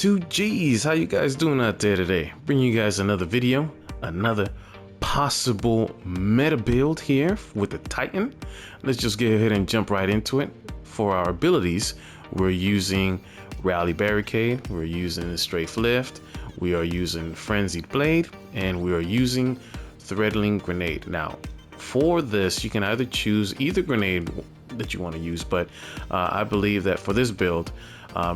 2Gs, how you guys doing out there today? Bringing you guys another video, another possible meta build here with the Titan. Let's just get ahead and jump right into it. For our abilities, we're using Rally Barricade, we're using Strafe Lift, we are using Frenzied Blade, and we are using Threadling Grenade. Now, for this, you can either choose either grenade that you want to use, but I believe that for this build,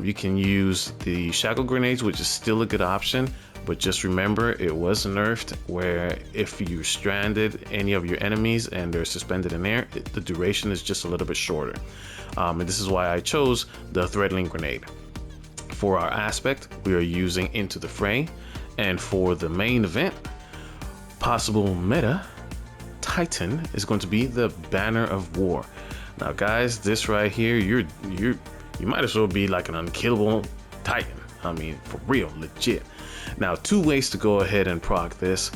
you can use the shackle grenades, which is still a good option, but just remember it was nerfed where if you stranded any of your enemies and they're suspended in air, the duration is just a little bit shorter. And this is why I chose the Threadling Grenade. For our aspect, we are using Into the Fray, and for the main event, possible meta, Titan is going to be the Banner of War. Now guys, this right here, you might as well be like an unkillable Titan. I mean, for real, legit. Now, two ways to go ahead and proc this.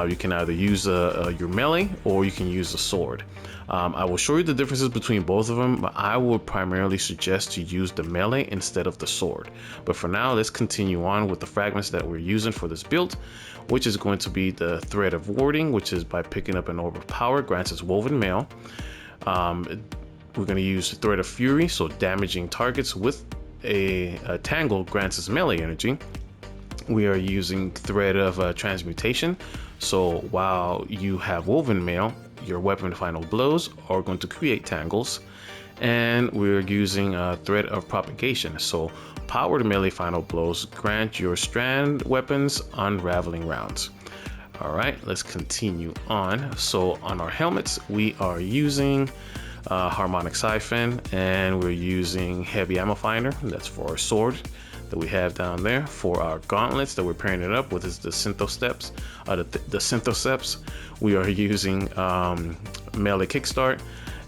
You can either use your melee or you can use a sword. I will show you the differences between both of them, but I would primarily suggest to use the melee instead of the sword. But for now, let's continue on with the fragments that we're using for this build, which is going to be the Thread of Warding, which is by picking up an Orb of Power, grants us Woven Mail. We're going to use Thread of Fury, so damaging targets with a Tangle grants us melee energy. We are using Thread of Transmutation, so while you have Woven Mail, your weapon final blows are going to create tangles. And we're using Thread of Propagation, so powered melee final blows grant your strand weapons unraveling rounds. Alright, let's continue on. So on our helmets, we are using Harmonic Siphon, and we're using Heavy Ammo Finder. That's for our sword that we have down there. For our gauntlets that we're pairing it up with is the Synthoceps. The Synthoceps, we are using Melee Kickstart,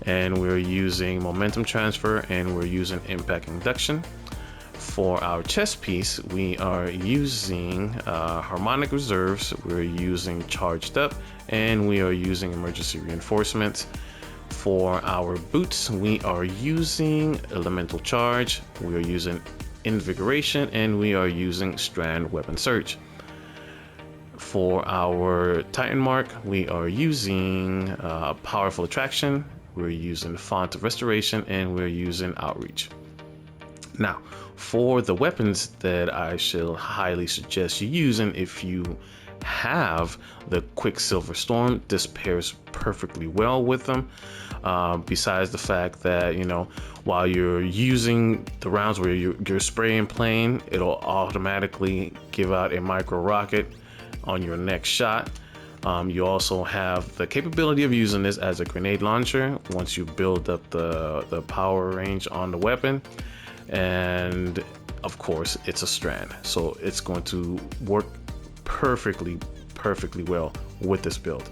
and we're using Momentum Transfer, and we're using Impact Induction. For our chest piece, we are using Harmonic Reserves, we're using Charged Up, and we are using Emergency Reinforcements. For our boots, we are using Elemental Charge, we are using Invigoration, and we are using Strand Weapon Search. For our Titan Mark, we are using Powerful Attraction, we're using Font of Restoration, and we're using Outreach. Now, for the weapons that I shall highly suggest you using, if you have the Quicksilver Storm, this pairs perfectly well with them. Besides the fact that, you know, while you're using the rounds where you're spraying plane, it'll automatically give out a micro rocket on your next shot. You also have the capability of using this as a grenade launcher once you build up the power range on the weapon. And of course, it's a strand, so it's going to work perfectly well with this build.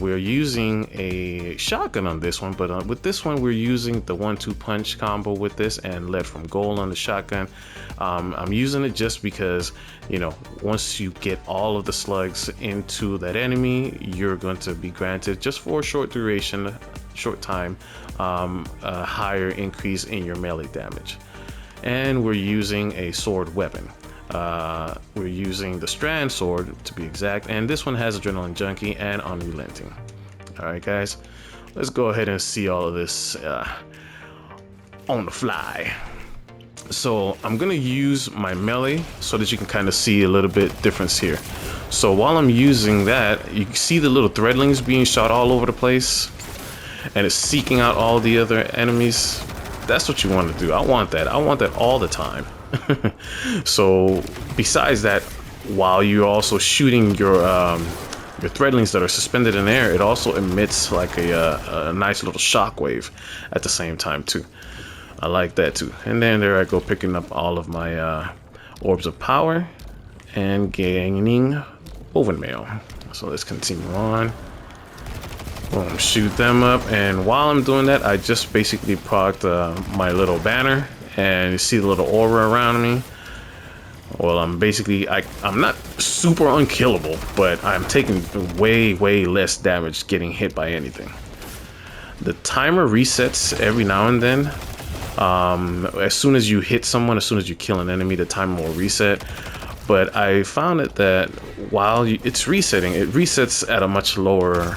We're using a shotgun on this one, but with this one we're using the 1-2 punch combo with this and lead from gold on the shotgun. I'm using it just because, you know, once you get all of the slugs into that enemy, you're going to be granted, just for a short duration, short time, a higher increase in your melee damage. And we're using a sword weapon. We're using the Strand Sword to be exact, and this one has Adrenaline Junkie and Unrelenting. Alright guys, let's go ahead and see all of this on the fly. So I'm gonna use my melee so that you can kind of see a little bit difference here. So while I'm using that, you can see the little threadlings being shot all over the place, and it's seeking out all the other enemies. That's what you want to do. I want that all the time. So besides that, while you're also shooting your threadlings that are suspended in air, it also emits like a nice little shockwave at the same time too. I like that too. And then there I go, picking up all of my orbs of power and gaining Woven Mail. So let's continue on. Boom, shoot them up, and while I'm doing that, I just basically procced my little banner, and you see the little aura around me. Well, I'm not super unkillable, but I'm taking way less damage getting hit by anything. The timer resets every now and then, As soon as you hit someone, as soon as you kill an enemy, the timer will reset. But I found it that while it's resetting, it resets at a much lower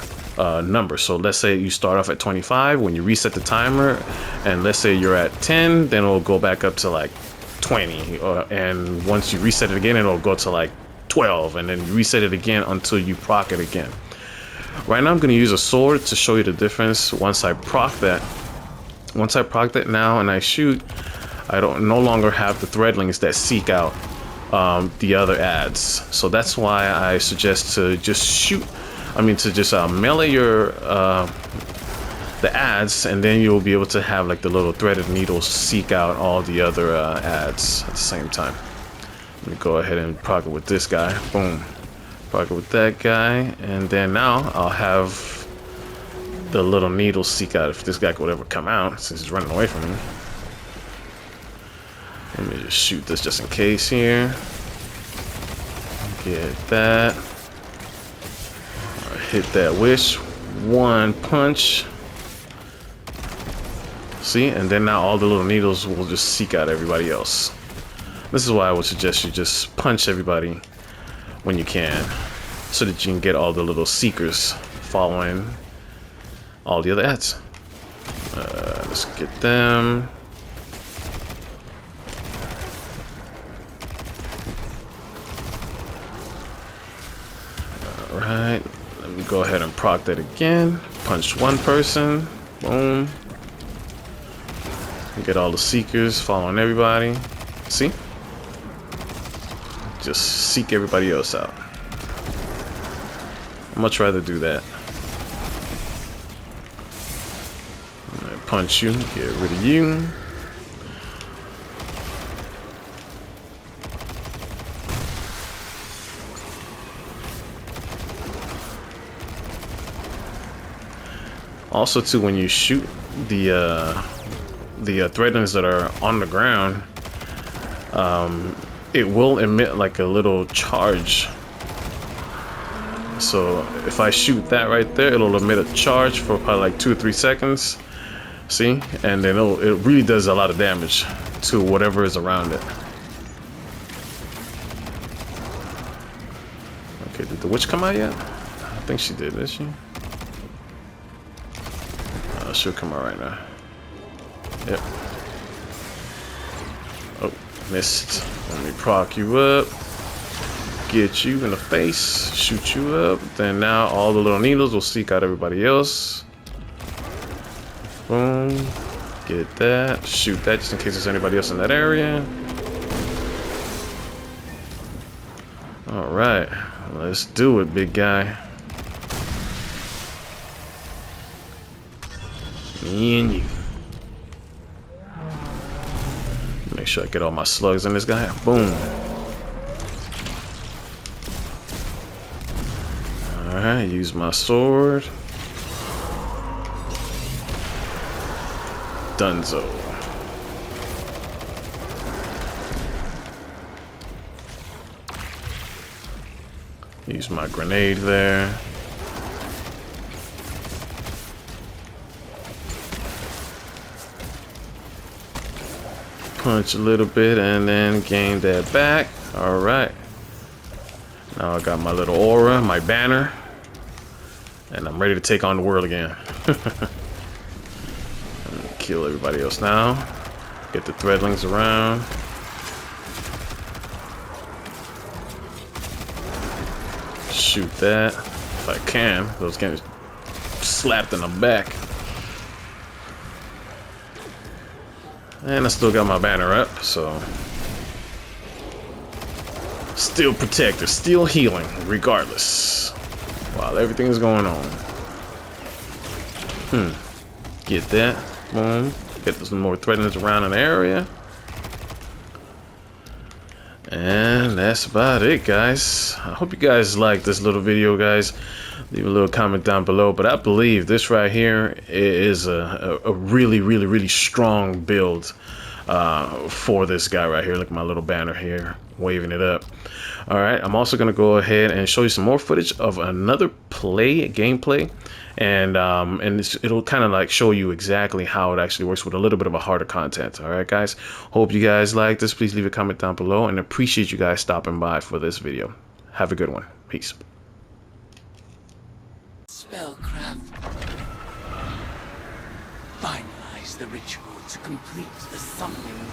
number. So let's say you start off at 25 when you reset the timer, and let's say you're at 10, then it'll go back up to like 20, and once you reset it again, it'll go to like 12, and then reset it again until you proc it again. Right now I'm going to use a sword to show you the difference. Once I proc that now and I shoot, I don't no longer have the threadlings that seek out the other ads. So that's why I suggest to just melee your the ads, and then you'll be able to have like the little threaded needles seek out all the other ads at the same time. Let me go ahead and proc it with this guy. Boom. Proc it with that guy, and then now I'll have the little needles seek out if this guy could ever come out, since he's running away from me. Let me just shoot this just in case here. Get that. Hit that wish. One punch. See? And then now all the little needles will just seek out everybody else. This is why I would suggest you just punch everybody when you can, so that you can get all the little seekers following all the other ads. Let's get them. Alright, let me go ahead and proc that again. Punch one person. Boom. Get all the seekers following everybody. See? Just seek everybody else out. I'd much rather do that. I'm gonna punch you, get rid of you. Also, too, when you shoot the threadlings that are on the ground, it will emit like a little charge. So if I shoot that right there, it'll emit a charge for probably like 2 or 3 seconds. See? And then it really does a lot of damage to whatever is around it. Okay, did the witch come out yet? I think she did, did she? She'll come out right now. Yep. Oh, missed. Let me proc you up. Get you in the face. Shoot you up. Then now all the little needles will seek out everybody else. Boom. Get that. Shoot that just in case there's anybody else in that area. Alright. Let's do it, big guy. Me and you. Make sure I get all my slugs in this guy. Boom. Alright, use my sword. Dunzo. Use my grenade there. Punch a little bit and then gain that back. Alright. Now I got my little aura, my banner. And I'm ready to take on the world again. Kill everybody else now. Get the threadlings around. Shoot that. If I can. Those getting slapped in the back. And I still got my banner up, so still protected, still healing, regardless, while everything is going on. Get that. Boom. Get some more threadlings around in the area. And that's about it, guys. I hope you guys liked this little video, guys. Leave a little comment down below. But I believe this right here is a really strong build for this guy right here. Look at my little banner here. waving it up. All right, I'm also gonna go ahead and show you some more footage of another gameplay, and it'll kind of like show you exactly how it actually works with a little bit of a harder content. All right, guys. Hope you guys like this. Please leave a comment down below, and appreciate you guys stopping by for this video. Have a good one. Peace. Spellcraft. Finalize the ritual to complete the summoning.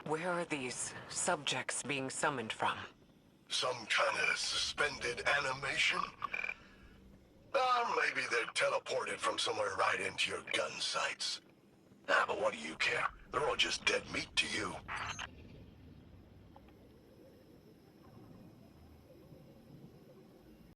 Where are these subjects being summoned from? Some kind of suspended animation? Maybe they're teleported from somewhere right into your gun sights. But what do you care? They're all just dead meat to you.